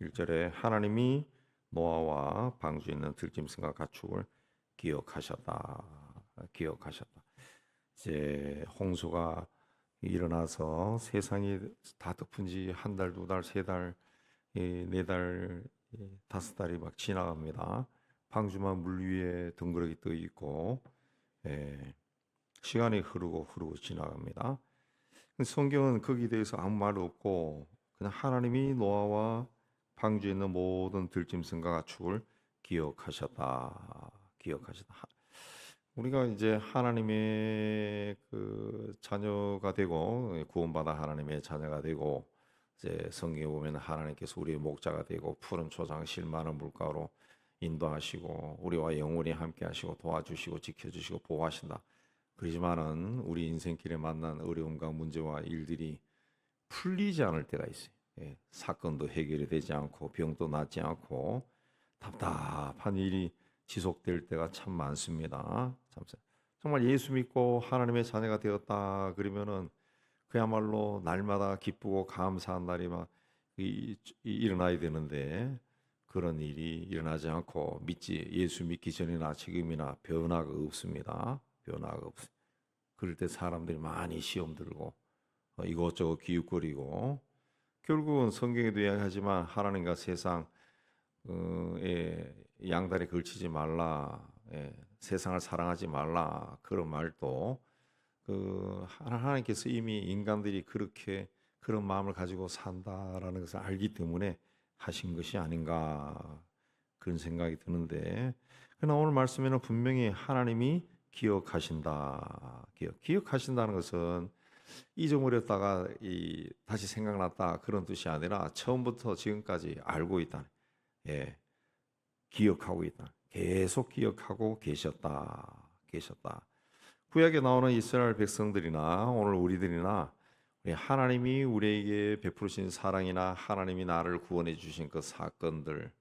1절에 하나님이 노아와 방주에 있는 들짐승과 가축을 기억하셨다. 기억하셨다. 이제 홍수가 일어나서 세상이 다 덮은 지 한 달, 두 달, 세 달, 네 달, 다섯 달이 막 지나갑니다. 방주만 물 위에 덩그러니 떠 있고 시간이 흐르고 지나갑니다. 성경은 거기에 대해서 아무 말 없고 그냥 하나님이 노아와 방주에 있는 모든 들짐승과 가축을 기억하셨다. 우리가 이제 하나님의 그 자녀가 되고 구원받아 하나님의 자녀가 되고 이제 성경에 보면 하나님께서 우리의 목자가 되고 푸른 초장 실 많은 물가로 인도하시고 우리와 영원히 함께 하시고 도와주시고 지켜주시고 보호하신다. 그렇지만은 우리 인생길에 만난 어려움과 문제와 일들이 풀리지 않을 때가 있어요. 사건도 해결이 되지 않고 병도 낫지 않고 답답한 일이 지속될 때가 참 많습니다. 정말 예수 믿고 하나님의 자녀가 되었다 그러면은 그야말로 날마다 기쁘고 감사한 날이 막 일어나야 되는데 그런 일이 일어나지 않고 예수 믿기 전이나 지금이나 변화가 없습니다. 변화가 없어요. 그럴 때 사람들이 많이 시험 들고 이것저것 기웃거리고 결국은 성경에도 이야기하지만 하나님과 세상에 양다리 걸치지 말라, 세상을 사랑하지 말라 그런 말도 하나님께서 이미 인간들이 그렇게 그런 마음을 가지고 산다라는 것을 알기 때문에 하신 것이 아닌가 그런 생각이 드는데 그러나 오늘 말씀에는 분명히 하나님이 기억하신다는 것은 잊어버렸다가 다시 생각났다 그런 뜻이 아니라 처음부터 지금까지 알고 있다. 기억하고 있다. 계속 기억하고 계셨다. 구약에 나오는 이스라엘 백성들이나 오늘 우리들이나 하나님이 우리에게 베푸신 사랑이나 하나님이 나를 구원해 주신 그 사건들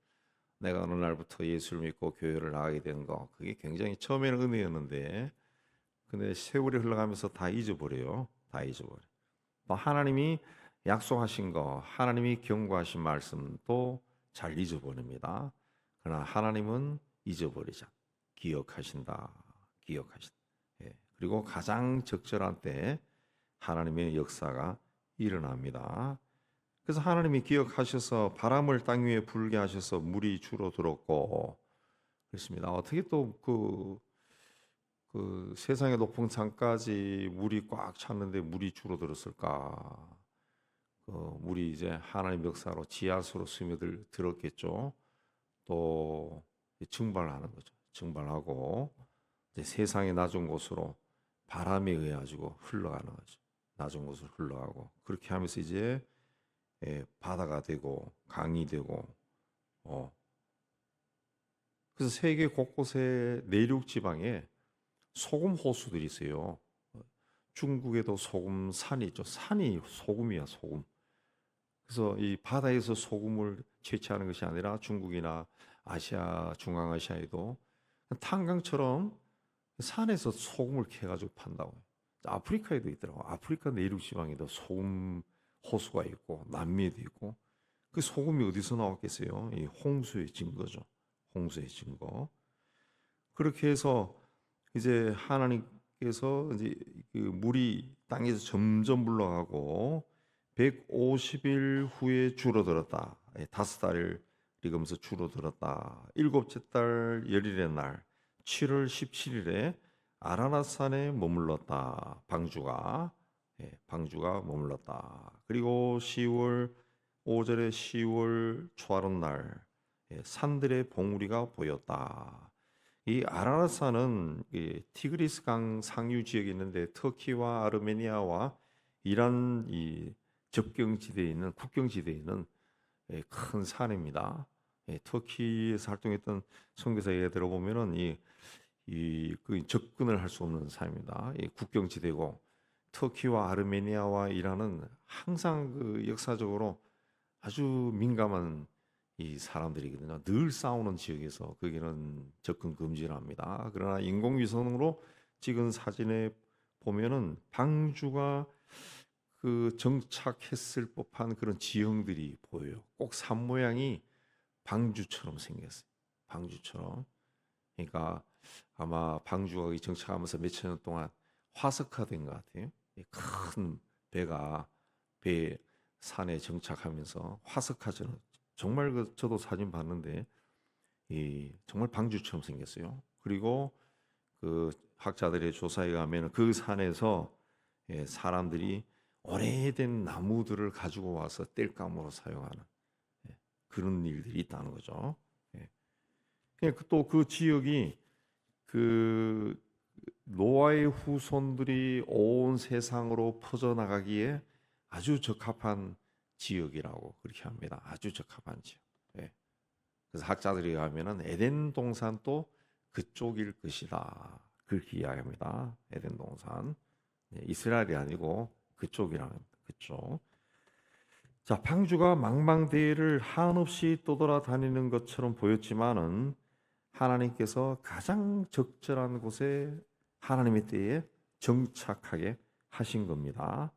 내가 어느 날부터 예수를 믿고 교회를 나가게 된 거 그게 굉장히 처음에는 은혜였는데 근데 세월이 흘러가면서 다 잊어버려요. 또 하나님이 약속하신 거 하나님이 경고하신 말씀도 잘 잊어버립니다. 그러나 하나님은 잊어버리자 기억하신다. 그리고 가장 적절한 때 하나님의 역사가 일어납니다. 그래서 하나님이 기억하셔서 바람을 땅 위에 불게 하셔서 물이 줄어들었고 그렇습니다. 어떻게 또 그 세상의 높은 산까지 물이 꽉 찼는데 물이 줄어들었을까? 물이 이제 하나님의 역사로 지하수로 스며들었겠죠. 또 증발하는 거죠. 증발하고 이제 세상의 낮은 곳으로 바람에 의해 가지고 흘러가는 거죠. 낮은 곳으로 흘러가고 그렇게 하면서 이제 바다가 되고 강이 되고 그래서 세계 곳곳에 내륙 지방에 소금 호수들이 있어요. 중국에도 소금 산이 있죠. 산이 소금이야, 소금. 그래서 이 바다에서 소금을 채취하는 것이 아니라 중국이나 아시아, 중앙아시아에도 탄광처럼 산에서 소금을 캐가지고 판다고 해요. 아프리카에도 있더라고. 아프리카 내륙 지방에도 소금 호수가 있고 남미에도 있고 그 소금이 어디서 나왔겠어요? 이 홍수의 증거죠. 홍수의 증거. 그렇게 해서 이제 하나님께서 이제 그 물이 땅에서 점점 물러가고 150일 후에 줄어들었다. 다섯 달 익으면서 줄어들었다. 일곱째 달 열일의 날 7월 17일에 아라랏산에 머물렀다. 방주가 머물렀다. 그리고 10월 5절에 10월 초하룻날 산들의 봉우리가 보였다. 이 아라랏산은 티그리스 강 상류 지역에 있는데 터키와 아르메니아와 이란 이 접경지대에 있는 국경지대에 있는 큰 산입니다. 터키에서 활동했던 선교사에 들어보면은 그 접근을 할 수 없는 산입니다. 국경지대고 터키와 아르메니아와 이란은 항상 그 역사적으로 아주 민감한 이 사람들이거든요. 늘 싸우는 지역에서 거기는 접근 금지를 합니다. 그러나 인공위성으로 찍은 사진에 보면은 방주가 그 정착했을 법한 그런 지형들이 보여요. 꼭 산 모양이 방주처럼 생겼어요. 방주처럼. 그러니까 아마 방주가 정착하면서 몇천 년 동안 화석화된 것 같아요. 큰 배가 배 산에 정착하면서 화석화처럼 정말 저도 사진 봤는데 정말 방주처럼 생겼어요. 그리고 그 학자들의 조사에 가면 그 산에서 사람들이 오래된 나무들을 가지고 와서 땔감으로 사용하는 그런 일들이 있다는 거죠. 또 그 지역이 그 노아의 후손들이 온 세상으로 퍼져나가기에 아주 적합한 지역이라고 그렇게 합니다. 아주 적합한 지역. 그래서 학자들이 가면은 에덴 동산도 그쪽일 것이다. 그렇게 이야기합니다. 에덴 동산. 이스라엘이 아니고 그쪽이라는 그쪽. 자, 방주가 망망대해를 한없이 떠돌아다니는 것처럼 보였지만은 하나님께서 가장 적절한 곳에 하나님의 때에 정착하게 하신 겁니다.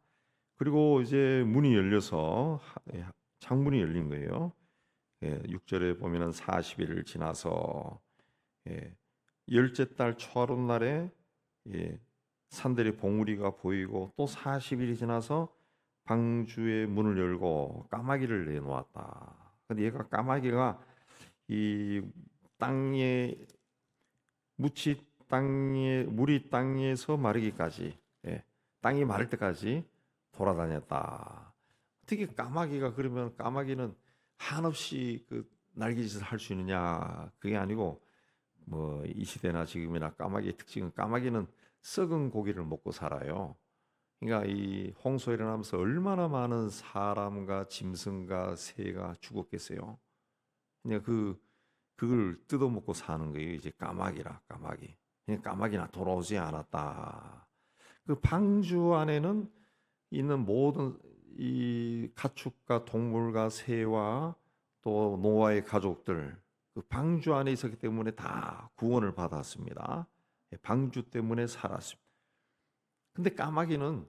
그리고 이제 문이 열려서 창문이 열린 거예요. 6절에 보면은 40일을 지나서 열째 달 초하룻 날에 산들의 봉우리가 보이고 또 40일이 지나서 방주의 문을 열고 까마귀를 내놓았다. 근데 얘가 까마귀가 이 땅에 물이 땅에서 마르기까지 땅이 마를 때까지 돌아다녔다. 어떻게 까마귀가 그러면 까마귀는 한없이 그 날개짓을 할 수 있느냐? 그게 아니고 뭐 이 시대나 지금이나 까마귀의 특징은 까마귀는 썩은 고기를 먹고 살아요. 그러니까 이 홍수가 일어나면서 얼마나 많은 사람과 짐승과 새가 죽었겠어요. 그냥 그걸 뜯어먹고 사는 거예요. 이제 까마귀라 까마귀. 그냥 까마귀나 돌아오지 않았다. 그 방주 안에는 있는 모든 이 가축과 동물과 새와 또 노아의 가족들 그 방주 안에 있었기 때문에 다 구원을 받았습니다. 방주 때문에 살았습니다. 근데 까마귀는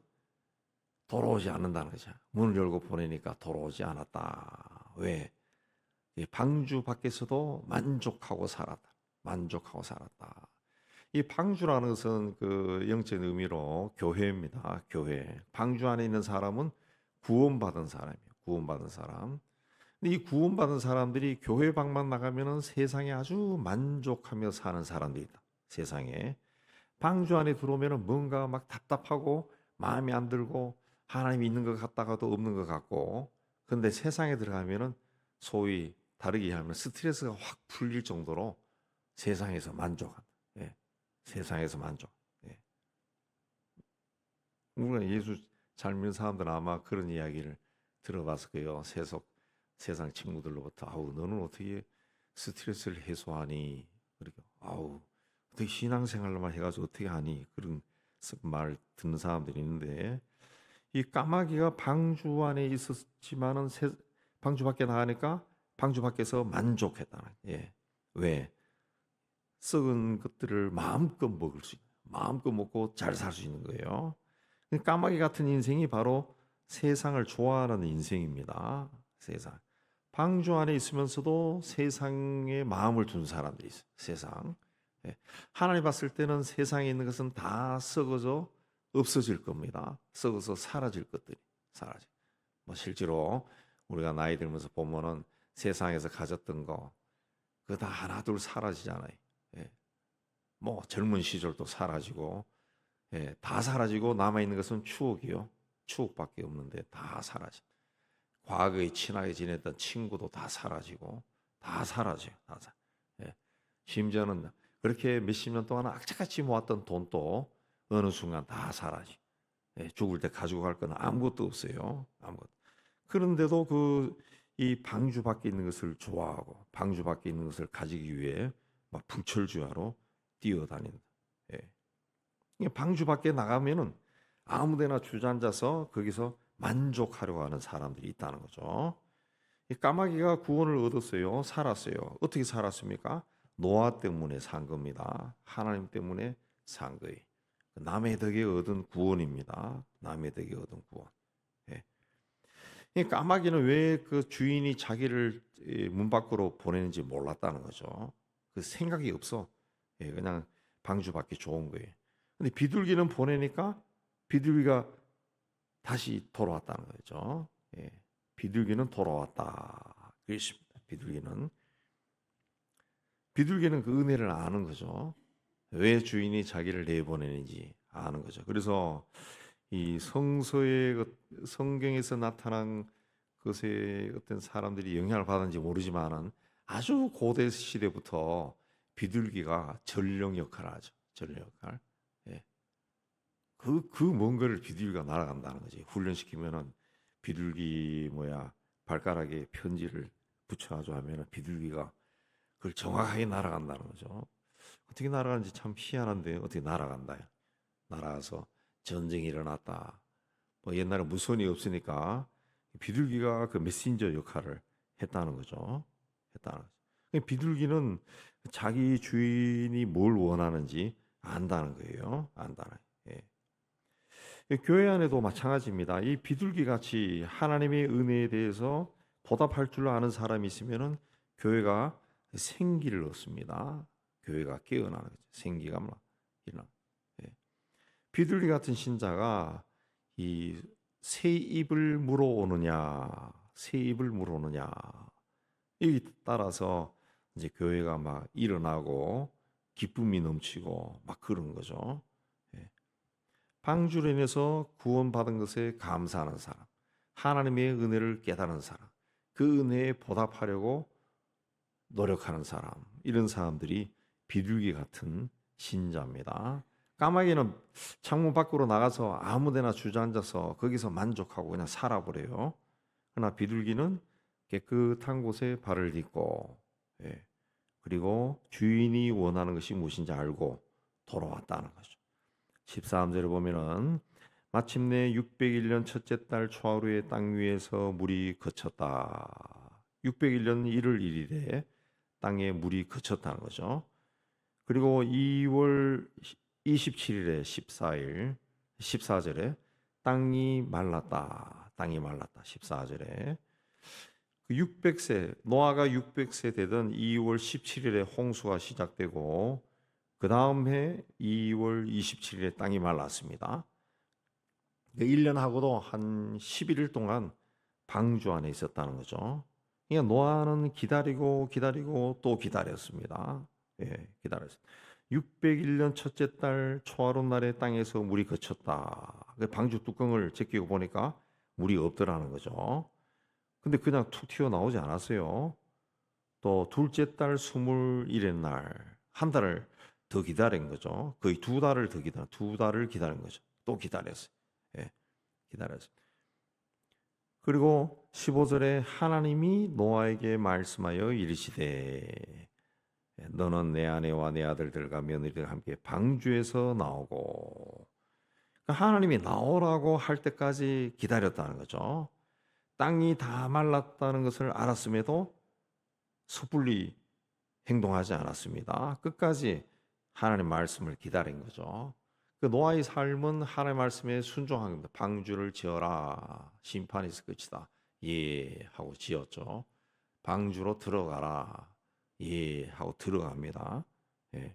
돌아오지 않는다는 거죠. 문을 열고 보내니까 돌아오지 않았다. 왜? 방주 밖에서도 만족하고 살았다. 만족하고 살았다. 이 방주라는 것은 그 영적 의미로 교회입니다. 교회. 방주 안에 있는 사람은 구원받은 사람이에요. 구원받은 사람. 근데 이 구원받은 사람들이 교회 방만 나가면은 세상에 아주 만족하며 사는 사람들이다. 세상에. 방주 안에 들어오면은 뭔가 막 답답하고 마음에 안 들고 하나님이 있는 것 같다가도 없는 것 같고. 근데 세상에 들어가면은 소위 다르게 하면 스트레스가 확 풀릴 정도로 세상에서 만족한다. 세상에서 만족. 우리가 예수 잘 믿는 사람들은 아마 그런 이야기를 들어봤을 거예요. 세상 친구들로부터 아우 너는 어떻게 스트레스를 해소하니? 그리고 아우 어떻게 신앙생활로만 해가지고 어떻게 하니? 그런 말 듣는 사람들이 있는데 이 까마귀가 방주 안에 있었지만은 방주 밖에 나가니까 방주 밖에서 만족했다는. 왜? 썩은 것들을 마음껏 먹을 수 있는, 마음껏 먹고 잘 살 수 있는 거예요. 까마귀 같은 인생이 바로 세상을 좋아하는 인생입니다. 세상. 방주 안에 있으면서도 세상에 마음을 둔 사람들이 있어요. 세상. 하나님 봤을 때는 세상에 있는 것은 다 썩어져 없어질 겁니다. 썩어서 사라질 것들이 사라져. 뭐 실제로 우리가 나이 들면서 보면은 세상에서 가졌던 거 그거 다 하나둘 사라지잖아요. 뭐 젊은 시절도 사라지고 다 사라지고 남아있는 것은 추억이요. 추억밖에 없는데 다 사라져. 과거에 친하게 지냈던 친구도 다 사라지고 다 사라져요. 다 사. 심지어는 그렇게 몇십 년 동안 악착같이 모았던 돈도 어느 순간 다 사라져. 죽을 때 가지고 갈 건 아무것도 없어요. 아무것도. 그런데도 이 방주 밖에 있는 것을 좋아하고 방주 밖에 있는 것을 가지기 위해 막 불철주야로 뛰어다닌다. 방주 밖에 나가면은 아무데나 주저앉아서 거기서 만족하려고 하는 사람들이 있다는 거죠. 이 까마귀가 구원을 얻었어요. 살았어요. 어떻게 살았습니까? 노아 때문에 산 겁니다. 하나님 때문에 산 거예요. 남의 덕에 얻은 구원입니다. 남의 덕에 얻은 구원. 이 까마귀는 왜 그 주인이 자기를 문 밖으로 보내는지 몰랐다는 거죠. 그 생각이 없어. 예, 그냥 방주받기 좋은 거예요. 근데 비둘기는 보내니까 비둘기가 다시 돌아왔다는 거죠. 예, 비둘기는 돌아왔다. 그렇습니다. 비둘기는 그 은혜를 아는 거죠. 왜 주인이 자기를 내보내는지 아는 거죠. 그래서 이 성경에서 나타난 것에 어떤 사람들이 영향을 받았는지 모르지만은 아주 고대 시대부터 비둘기가 전령 역할을 하죠. 전령 역할. 예. 그 먼 거를 비둘기가 날아간다는 거지. 훈련시키면은 비둘기 발가락에 편지를 붙여가지고 하면은 비둘기가 그걸 정확하게 날아간다는 거죠. 어떻게 날아가는지 참 희한한데 어떻게 날아간다. 날아가서 전쟁이 일어났다. 뭐 옛날에 무선이 없으니까 비둘기가 그 메신저 역할을 했다는 거죠. 했다는 거죠. 비둘기는 자기 주인이 뭘 원하는지 안다는 거예요. 안다는. 예. 교회 안에도 마찬가지입니다. 이 비둘기 같이 하나님의 은혜에 대해서 보답할 줄 아는 사람이 있으면은 교회가 생기를 얻습니다. 교회가 깨어나는 거죠. 생기가 일어나. 예. 비둘기 같은 신자가 이 새 입을 물어오느냐, 새 입을 물어오느냐. 이 따라서 이제 교회가 막 일어나고 기쁨이 넘치고 막 그런 거죠. 예. 방주로 인해서 구원받은 것에 감사하는 사람, 하나님의 은혜를 깨달은 사람, 그 은혜에 보답하려고 노력하는 사람, 이런 사람들이 비둘기 같은 신자입니다. 까마귀는 창문 밖으로 나가서 아무데나 주저앉아서 거기서 만족하고 그냥 살아버려요. 그러나 비둘기는 깨끗한 곳에 발을 딛고, 예, 그리고 주인이 원하는 것이 무엇인지 알고 돌아왔다는 거죠. 13절을 보면은 마침내 601년 첫째 달 초하루에 땅 위에서 물이 그쳤다. 601년 1월 1일에 땅에 물이 그쳤다는 거죠. 그리고 2월 27일에 14절에 땅이 말랐다. 땅이 말랐다. 14절에 그 600세 노아가 600세 되던 2월 17일에 홍수가 시작되고 그 다음 해 2월 27일에 땅이 말랐습니다. 1년 하고도 한 11일 동안 방주 안에 있었다는 거죠. 그러니까 노아는 기다리고 또 기다렸습니다. 예, 기다렸어요. 601년 첫째 달 초하루 날에 땅에서 물이 그쳤다. 방주 뚜껑을 제끼고 보니까 물이 없더라는 거죠. 근데 그냥 툭 튀어나오지 않았어요. 또 둘째 달 21일 날 한 달을 더 기다린 거죠. 거의 두 달을 기다린 거죠. 또 기다렸어요. 예, 기다렸어요. 그리고 15절에 하나님이 노아에게 말씀하여 이르시되 너는 내 아내와 내 아들들과 며느리들과 함께 방주에서 나오고, 그러니까 하나님이 나오라고 할 때까지 기다렸다는 거죠. 땅이 다 말랐다는 것을 알았음에도 섣불리 행동하지 않았습니다. 끝까지 하나님 말씀을 기다린 거죠. 그 노아의 삶은 하나님 말씀에 순종한 겁니다. 방주를 지어라. 심판이 있을 것이다. 예 하고 지었죠. 방주로 들어가라. 예 하고 들어갑니다. 예.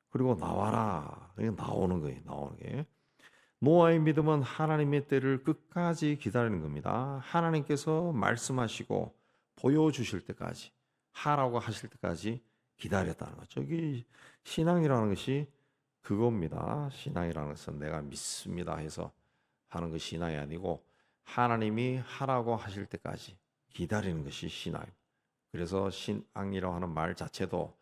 그리고 나와라. 나오는 거예요. 나오는 게. 노아의 믿음은 하나님의 때를 끝까지 기다리는 겁니다. 하나님께서 말씀하시고 보여주실 때까지, 하라고 하실 때까지 기다렸다는 거죠. 이게 신앙이라는 것이 그겁니다. 신앙이라는 것은 내가 믿습니다 해서 하는 것이 신앙이 아니고 하나님이 하라고 하실 때까지 기다리는 것이 신앙입니다. 그래서 신앙이라고 하는 말 자체도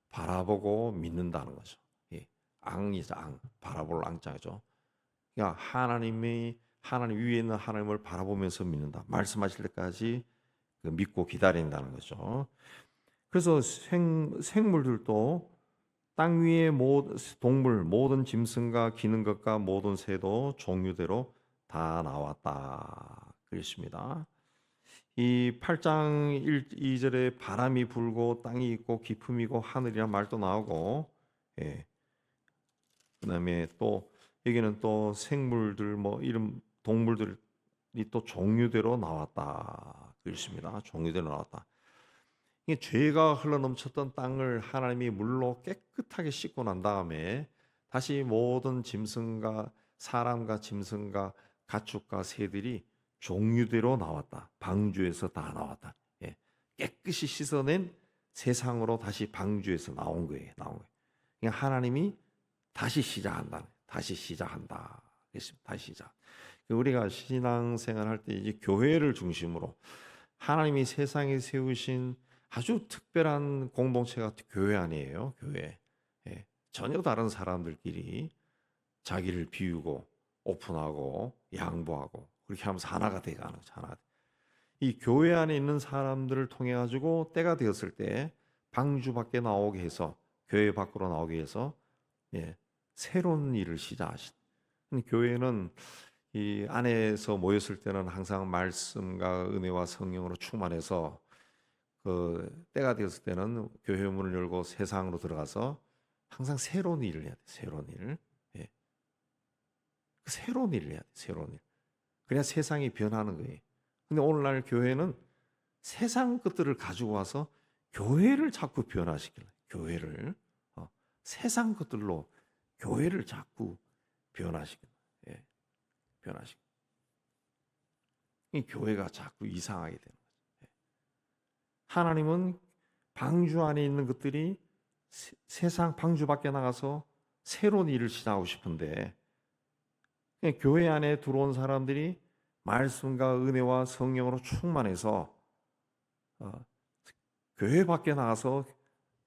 바라보고 믿는다는 거죠. 예, 앙이죠, 앙. 바라볼 앙자죠. 그러니까 하나님 위에 있는 하나님을 바라보면서 믿는다. 말씀하실 때까지 믿고 기다린다는 거죠. 그래서 생물들도 땅 위의 동물, 모든 짐승과 기는 것과 모든 새도 종류대로 다 나왔다. 그랬습니다. 이 8장 2절에 바람이 불고 땅이 있고 기품이고 하늘이란 말도 나오고, 예. 그다음에 또 여기는 또 생물들 이런 동물들 또 종류대로 나왔다. 그렇습니다. 종류대로 나왔다. 이게 죄가 흘러넘쳤던 땅을 하나님이 물로 깨끗하게 씻고 난 다음에 다시 모든 짐승과 사람과 짐승과 가축과 새들이 종류대로 나왔다. 방주에서 다 나왔다. 예. 깨끗이 씻어낸 세상으로 다시 방주에서 나온 거예요. 나온 거예요. 그러니까 하나님이 다시 시작한다. 다시 시작한다. 그렇습니다. 다시 시작. 우리가 신앙생활 할 때 이제 교회를 중심으로 하나님이 세상에 세우신 아주 특별한 공동체가 교회 아니에요. 교회. 예. 전혀 다른 사람들끼리 자기를 비우고 오픈하고 양보하고 그렇게 하면서 하나가 돼가는 거죠. 하나가. 이 교회 안에 있는 사람들을 통해 가지고 때가 되었을 때 방주 밖에 나오게 해서 교회 밖으로 나오게 해서 예, 새로운 일을 시작하신. 교회는 이 안에서 모였을 때는 항상 말씀과 은혜와 성령으로 충만해서 그 때가 되었을 때는 교회 문을 열고 세상으로 들어가서 항상 새로운 일을 해야 돼. 새로운 일. 예. 그 새로운 일을 해야 돼. 새로운 일. 그래야 세상이 변하는 거예요. 근데 오늘날 교회는 세상 것들을 가지고 와서 교회를 자꾸 변화시키려. 교회를 세상 것들로 교회를 자꾸 변화시키는. 예. 변화시키. 이 교회가 자꾸 이상하게 되는 거죠. 예. 하나님은 방주 안에 있는 것들이 세상 방주 밖에 나가서 새로운 일을 시작하고 싶은데 교회 안에 들어온 사람들이 말씀과 은혜와 성령으로 충만해서 교회 밖에 나가서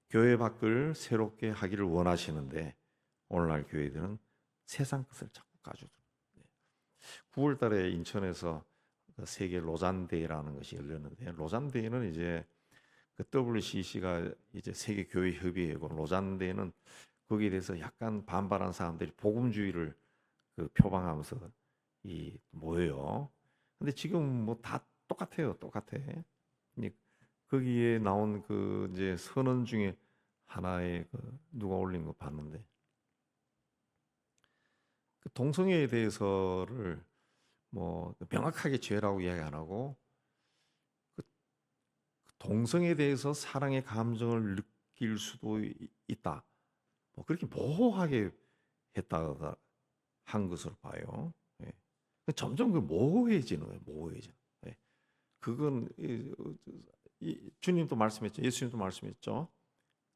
교회 밖을 새롭게 하기를 원하시는데 오늘날 교회들은 세상 것을 자꾸 가져요. 9월 달에 인천에서 세계 로잔데이라는 것이 열렸는데 로잔데이는 이제 그 WCC가 이제 세계 교회 협의회고 로잔데이는 거기에 대해서 약간 반발한 사람들이 복음주의를 그 표방하면서 이 모여요. 근데 지금 뭐 다 똑같아요. 똑같아. 거기에 나온 그 이제 선언 중에 하나에 그 누가 올린 거 봤는데 그 동성애에 대해서를 뭐 명확하게 죄라고 이야기 안 하고 그 동성애에 대해서 사랑의 감정을 느낄 수도 있다. 뭐 그렇게 모호하게 했다 한 것으로 봐요. 예. 점점 그 모호해지는 거예요. 모호해져. 예. 그건 주님도 말씀했죠. 예수님도 말씀했죠.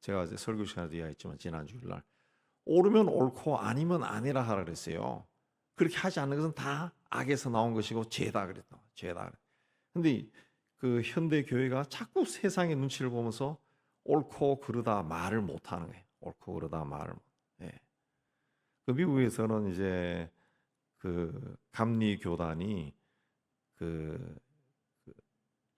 제가 이제 설교 시간에도 이야기했지만 지난 주일날 옳으면 옳고 아니면 아니라 하라 그랬어요. 그렇게 하지 않는 것은 다 악에서 나온 것이고 죄다 그랬다. 죄다. 근데 그 현대 교회가 자꾸 세상의 눈치를 보면서 옳고 그르다 말을 못 하는 거예요. 옳고 그르다 말을. 예. 그 미국에서는 이제 그 감리 교단이 그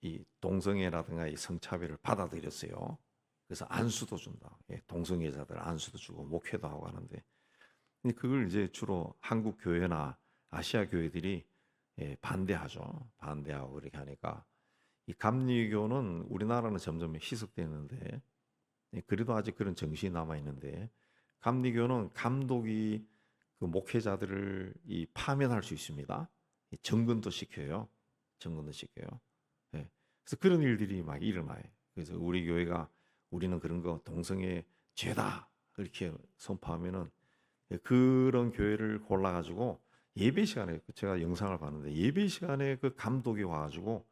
이 동성애라든가 이 성차별을 받아들였어요. 그래서 안수도 준다. 예, 동성애자들 안수도 주고 목회도 하고 하는데 그걸 이제 주로 한국 교회나 아시아 교회들이 예, 반대하죠. 반대하고 그렇게 하니까 이 감리교는 우리나라는 점점 희석되는데 예, 그래도 아직 그런 정신이 남아 있는데 감리교는 감독이 그 목회자들을 이 파면할 수 있습니다. 정근도 시켜요. 정근도 시켜요. 예. 그래서 그런 일들이 막 일어나요. 그래서 우리 교회가 우리는 그런 거 동성애 죄다 이렇게 선포하면은 그런 교회를 골라가지고 예배 시간에 제가 영상을 봤는데 예배 시간에 그 감독이 와가지고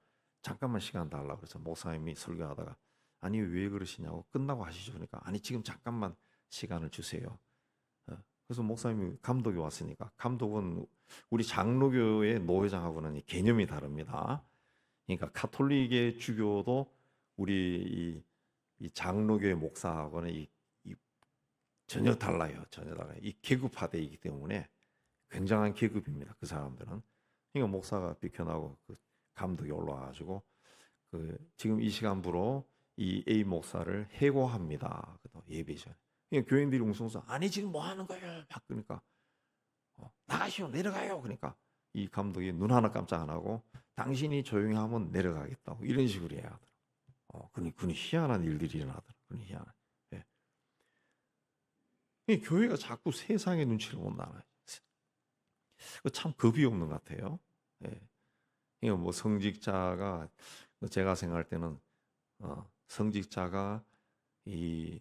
잠깐만 시간 달라고 그래서 목사님이 설교하다가 아니 왜 그러시냐고 끝나고 하시죠 그러니까 아니 지금 잠깐만 시간을 주세요. 그래서 목사님이 감독이 왔으니까 감독은 우리 장로교의 노회장하고는 개념이 다릅니다. 그러니까 가톨릭의 주교도 우리 이 장로교의 목사하고는 이 전혀 달라요. 전혀 달라요. 이 계급화되기 때문에 굉장한 계급입니다. 그 사람들은. 그러니까 목사가 비켜나고 그 감독이 올라와가지고 그 지금 이 시간부로 이 A 목사를 해고합니다. 예배 시간. 그러니까 교인들이 웅성웅성 아니 지금 뭐 하는 거예요? 막 그러니까 나가시오 내려가요. 그러니까 이 감독이 눈 하나 깜짝 안 하고 당신이 조용히 하면 내려가겠다고 이런 식으로 해야 하더라고. 그니 희한한 일들이 일어나더라고. 그니 희한한. 예. 이 교회가 자꾸 세상의 눈치를 본다는 참 겁이 없는 것 같아요. 예. 이거 뭐 성직자가 제가 생각할 때는 성직자가 이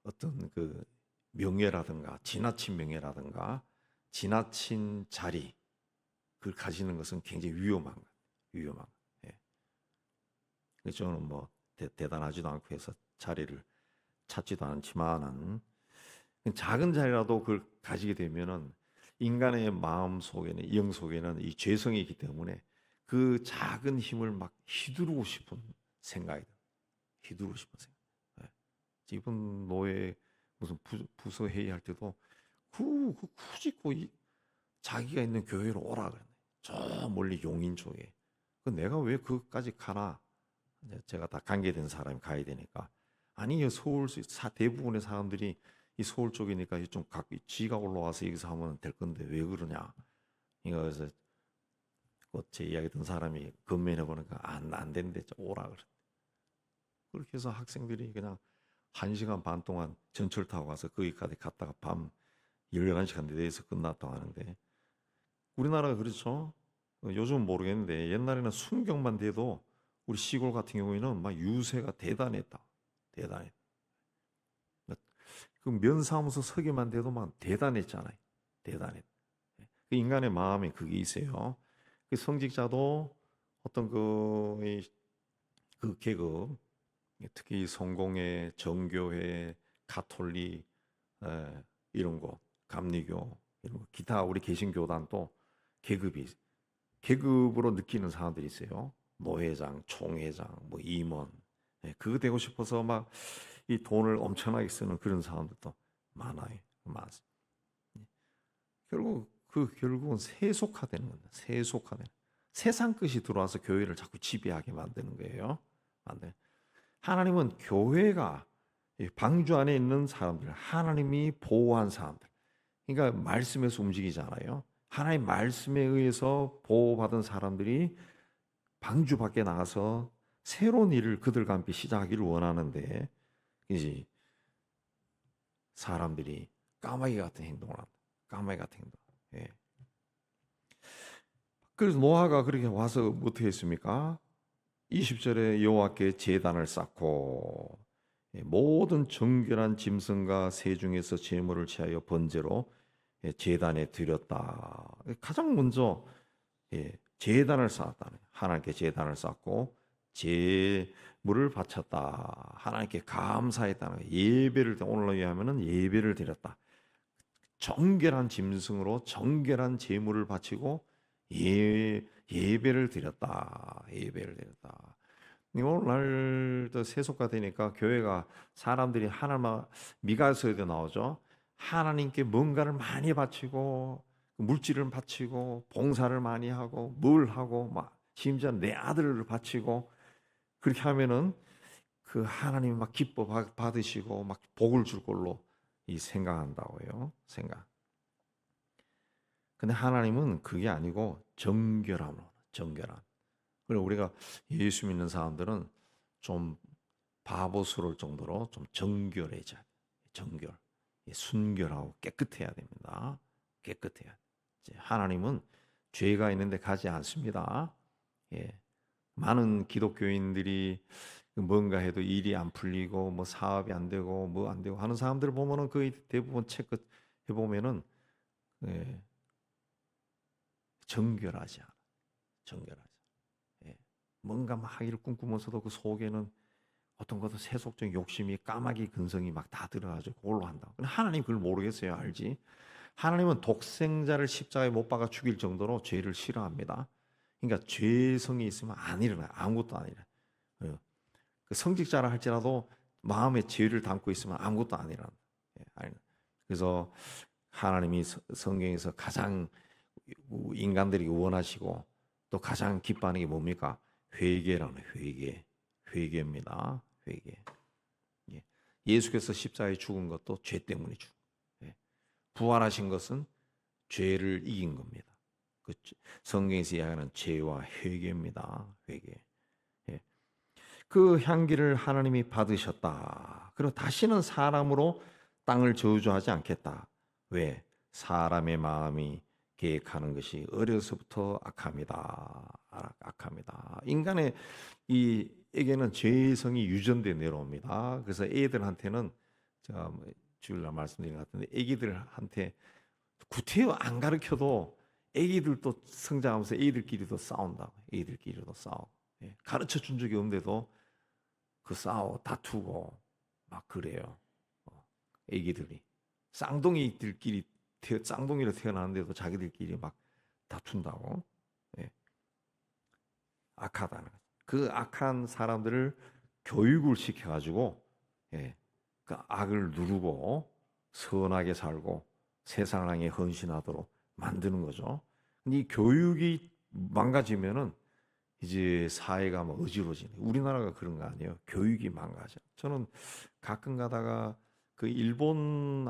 어떤 그 명예라든가 지나친 명예라든가 지나친 자리 그걸 가지는 것은 굉장히 위험한 거예요. 위험한 거예요. 예. 그래서 저는 뭐 대단하지도 않고 해서 자리를 찾지도 않지만은 작은 자리라도 그걸 가지게 되면은 인간의 마음 속에는 영 속에는 이 죄성이 있기 때문에 그 작은 힘을 막 휘두르고 싶은 생각이 들어요. 휘두르고 싶은 생각. 예. 이번 노예 무슨 부서 회의할 때도 굳이 자기가 있는 교회로 오라 그랬네. 저 멀리 용인 쪽에. 내가 왜 그것까지 가나? 제가 다 관계된 사람이 가야 되니까. 아니 서울 대부분의 사람들이 이 서울 쪽이니까 좀 지가 올라와서 여기서 하면 될 건데 왜 그러냐? 그래서 제 이야기 듣는 사람이 건면해 보니까 안 된대. 오라 그래. 그렇게 해서 학생들이 그냥 1시간 반 동안 전철 타고 가서 거기까지 갔다가 밤 11시간 내에서 끝났다고 하는데 우리나라가 그렇죠. 요즘은 모르겠는데 옛날에는 순경만 돼도 우리 시골 같은 경우에는 막 유세가 대단했다. 대단했다. 그 면사무소 서기만 돼도 막 대단했잖아요. 대단했다. 그 인간의 마음에 그게 있어요. 그 성직자도 어떤 그 계급, 특히 성공회, 정교회, 가톨릭 이런 거, 감리교 이런 거, 기타 우리 개신교단도 계급으로 느끼는 사람들이 있어요. 노회장, 총회장, 뭐 임원, 그거 되고 싶어서 막 이 돈을 엄청나게 쓰는 그런 사람들도 많아요. 많습니다. 결국은 세속화되는 겁니다. 세속화되는. 세상 것이 들어와서 교회를 자꾸 지배하게 만드는 거예요. 하나님은 교회가 방주 안에 있는 사람들, 하나님이 보호한 사람들. 그러니까 말씀에서 움직이잖아요. 하나님 말씀에 의해서 보호받은 사람들이 방주 밖에 나가서 새로운 일을 그들과 함께 시작하기를 원하는데 이제 사람들이 까마귀 같은 행동을 한다. 까마귀 같은 행동. 예. 그래서 노아가 그렇게 와서 어떻게 했습니까? 20절에 여호와께 제단을 쌓고 모든 정결한 짐승과 새 중에서 제물을 취하여 번제로 제단에 드렸다. 가장 먼저 제단을 쌓았다. 하나님께 제단을 쌓고 제물을 바쳤다. 하나님께 감사했다. 예배를 오늘로 위하면은 예배를 드렸다. 정결한 짐승으로 정결한 제물을 바치고 예배를 드렸다. 예배를 드렸다. 오늘날도 세속화 되니까 교회가 사람들이 하나님 미가서에도 나오죠. 하나님께 뭔가를 많이 바치고 물질을 바치고 봉사를 많이 하고 뭘 하고 막 심지어 내 아들을 바치고 그렇게 하면은 그 하나님이 막 기뻐 받으시고 막 복을 줄 걸로 생각한다고요. 생각. 근데 하나님은 그게 아니고 정결함으로 정결함. 그리고 우리가 예수 믿는 사람들은 좀 바보스러울 정도로 좀 정결해져야 돼. 정결. 순결하고 깨끗해야 됩니다. 깨끗해야 돼. 하나님은 죄가 있는데 가지 않습니다. 많은 기독교인들이 뭔가 해도 일이 안 풀리고 뭐 사업이 안 되고 뭐 안 되고 하는 사람들 보면은 거의 대부분 체크해 보면은 정결하지 않아. 정결하지. 뭔가 막 하기를 꿈꾸면서도 그 속에는 어떤 것도 세속적인 욕심이 까마귀 근성이 막 다 들어가지고 그걸로 한다. 근데 하나님 그걸 모르겠어요. 알지? 하나님은 독생자를 십자가에 못 박아 죽일 정도로 죄를 싫어합니다. 그러니까 죄성이 있으면 안 일어나요. 아무것도 안 일어나요. 그 성직자라 할지라도 마음에 죄를 담고 있으면 아무것도 안 일어난다. 그래서 하나님이 성경에서 가장 인간들이 원하시고 또 가장 기뻐하는 게 뭡니까? 회개라는 회개입니다. 회개. 예수께서 십자가에 죽은 것도 죄 때문에 죽은. 부활하신 것은 죄를 이긴 겁니다. 그 성경에서 이야기하는 죄와 회개입니다. 회개. 그 향기를 하나님이 받으셨다. 그리고 다시는 사람으로 땅을 저주하지 않겠다. 왜? 사람의 마음이 계획하는 것이 어려서부터 악합니다. 악합니다. 인간의 이 에게는 죄성이 유전돼 내려옵니다. 그래서 애들한테는 제가 뭐 주일날 말씀드린 것 같은데 애기들한테 구태여 안 가르쳐도 애기들도 성장하면서 애기들끼리도 싸운다고. 애기들끼리도 싸워. 예. 가르쳐 준 적이 없는데도 그 싸워 다투고 막 그래요. 애기들이 쌍둥이들끼리 쌍둥이로 태어났는데도 자기들끼리 막 다툰다고. 예. 악하다는 거죠. 그 악한 사람들을 교육을 시켜가지고 예. 그 악을 누르고 선하게 살고 세상을 향해 헌신하도록 만드는 거죠. 근데 이 교육이 망가지면은 이제 사회가 뭐 어지러지네. 우리나라가 그런 거 아니에요. 교육이 망가져. 저는 가끔 가다가 그 일본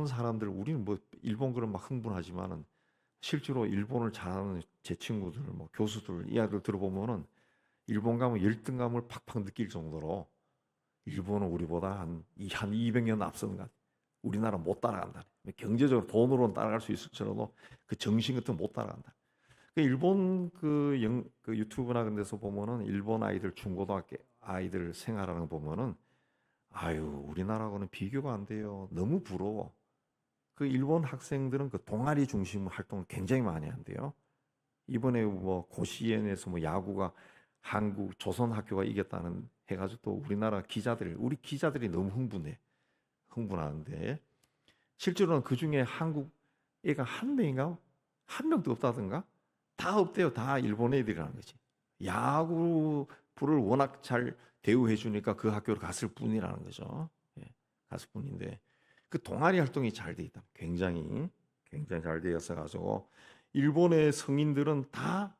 사람들 우리는 뭐 일본 그런 막 흥분하지만은 실제로 일본을 잘하는 제 친구들 뭐 교수들 이야기를 들어보면은 일본 가면 열등감을 팍팍 느낄 정도로 일본은 우리보다 한 200년 앞서는 것 같아요. 우리나라 못 따라간다. 경제적으로 돈으로는 따라갈 수 있을지라도 그 정신 같은 못 따라간다. 그 일본 그 유튜브나 그런 데서 보면은 일본 아이들 중고등학교 아이들 생활하는 거 보면은 아유 우리나라하고는 비교가 안 돼요. 너무 부러워. 그 일본 학생들은 그 동아리 중심 활동을 굉장히 많이 한대요. 이번에 뭐 고시엔에서 뭐 야구가 한국 조선 학교가 이겼다는 해가지고 또 우리나라 우리 기자들이 너무 흥분하는데 실제로는 그 중에 한국 애가 한 명인가 한 명도 없다든가 다 없대요. 다 일본 애들이라는 거지. 야구부를 워낙 잘 대우해 주니까 그 학교를 갔을 뿐이라는 거죠. 예, 갔을 뿐인데 그 동아리 활동이 잘 돼 있다. 굉장히 잘 되어서 가지고 일본의 성인들은 다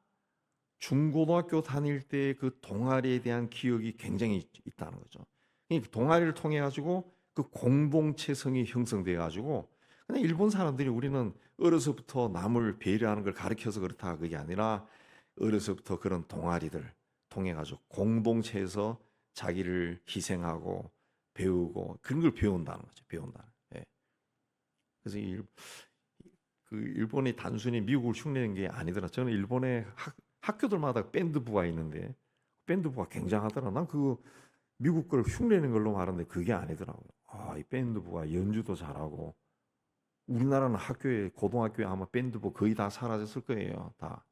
중고등학교 다닐 때 그 동아리에 대한 기억이 굉장히 있다는 거죠. 이 동아리를 통해 가지고 그 공동체성이 형성돼 가지고 그냥 일본 사람들이 우리는 어려서부터 남을 배려하는 걸 가르쳐서 그렇다 그게 아니라 어려서부터 그런 동아리들 통해 가지고 공동체에서 자기를 희생하고 배우고 그런 걸 배운다는 거죠. 배운다는. 예. 그래서 그 일본이 단순히 미국을 흉내낸 게 아니더라. 저는 일본의 학교들마다 밴드부가 있는데 밴드부가 굉장하더라. 난 그 미국 걸 흉내낸 걸로 말하는데 그게 아니더라고요. 아, 이 밴드부가 연주도 잘하고 우리나라는 학교에 고등학교에 아마 밴드부 거의 다 사라졌을 거예요. 다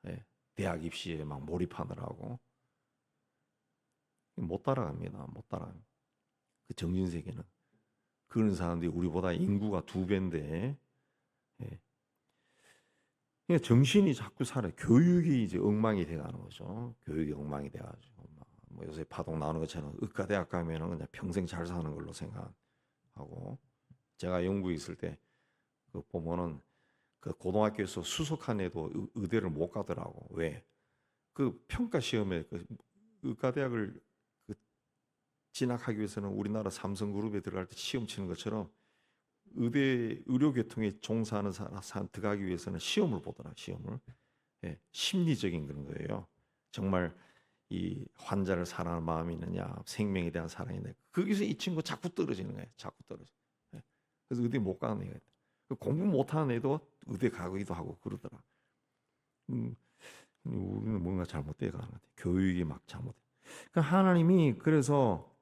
예, 대학 입시에 막 몰입하느라고 못 따라갑니다. 못 따라. 그 정신 세계는 그런 사람들이 우리보다 인구가 2배인데 예. 그러니까 정신이 자꾸 살아요. 교육이 이제 엉망이 돼가는 거죠. 교육이 엉망이 돼가지고 뭐 요새 파동 나오는 것처럼 의과대학 가면은 그냥 평생 잘 사는 걸로 생각하고 제가 영국에 있을 때 그 보면은 그 고등학교에서 수석한 애도 의대를 못 가더라고. 왜? 그 평가 시험에 그 의과대학을 그 진학하기 위해서는 우리나라 삼성그룹에 들어갈 때 시험 치는 것처럼 의대 의료계통에 종사하는 사람 들어가기 위해서는 시험을 보더라. 시험을. 예, 심리적인 그런 거예요. 정말 이 환자를 사랑하는 마음이 있느냐, 생명에 대한 사랑이 있느냐. 거기서 이 친구 자꾸 떨어지는 거예요. 자꾸 떨어져. 예. 그래서 의대 못 가는 애가 있다. 공부 못하는 애도 의대 가기도 하고 그러더라. 우리는 뭔가 잘못되어 가는 것 같아요. 교육이 막 잘못돼. 그러니까 하나님이 그래서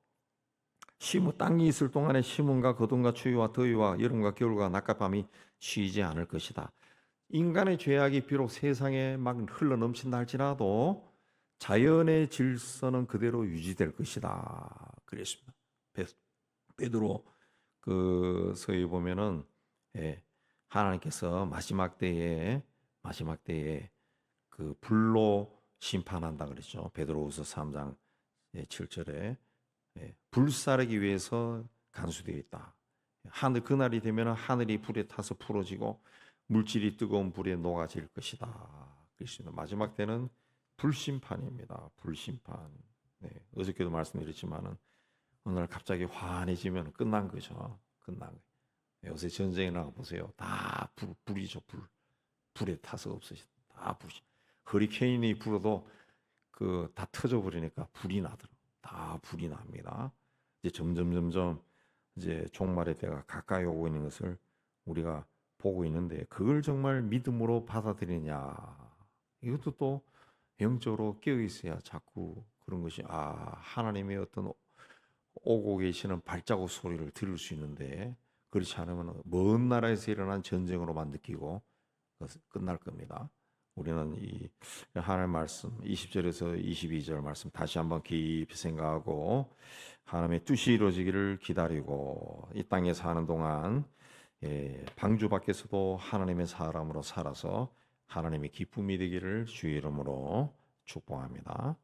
땅이 있을 동안에 심음과 거둠과 추위와 더위와 여름과 겨울과 낮과 밤이 쉬지 않을 것이다. 인간의 죄악이 비록 세상에 막 흘러 넘친다 할지라도 자연의 질서는 그대로 유지될 것이다. 그랬습니다. 베드로 그 서에 보면은 하나님께서 마지막 때에 그 불로 심판한다 그랬죠. 베드로후서 3장 7절에 불사르기 위해서 간수되어 있다. 하늘 그날이 되면 하늘이 불에 타서 풀어지고 물질이 뜨거운 불에 녹아질 것이다. 그렇습니다. 마지막 때는 불심판입니다. 불심판. 어저께도 말씀드렸지만은 어느 날 갑자기 환해지면 끝난 거죠. 끝난 거예요. 요새 전쟁이 나가 보세요. 다 불이죠. 불에 타서 없어진다. 다 불이. 허리케인이 불어도 그 다 터져 버리니까 불이 나더라고. 다 불이 납니다. 이제 점점 이제 종말의 때가 가까이 오고 있는 것을 우리가 보고 있는데 그걸 정말 믿음으로 받아들이냐? 이것도 또 영적으로 깨어 있어야 자꾸 그런 것이 하나님의 어떤 오고 계시는 발자국 소리를 들을 수 있는데 그렇지 않으면 먼 나라에서 일어난 전쟁으로만 느끼고 끝날 겁니다. 우리는 이 하나님의 말씀 20절에서 22절 말씀 다시 한번 깊이 생각하고 하나님의 뜻이 이루어지기를 기다리고 이 땅에 사는 동안 방주 밖에서도 하나님의 사람으로 살아서 하나님의 기쁨이 되기를 주의 이름으로 축복합니다.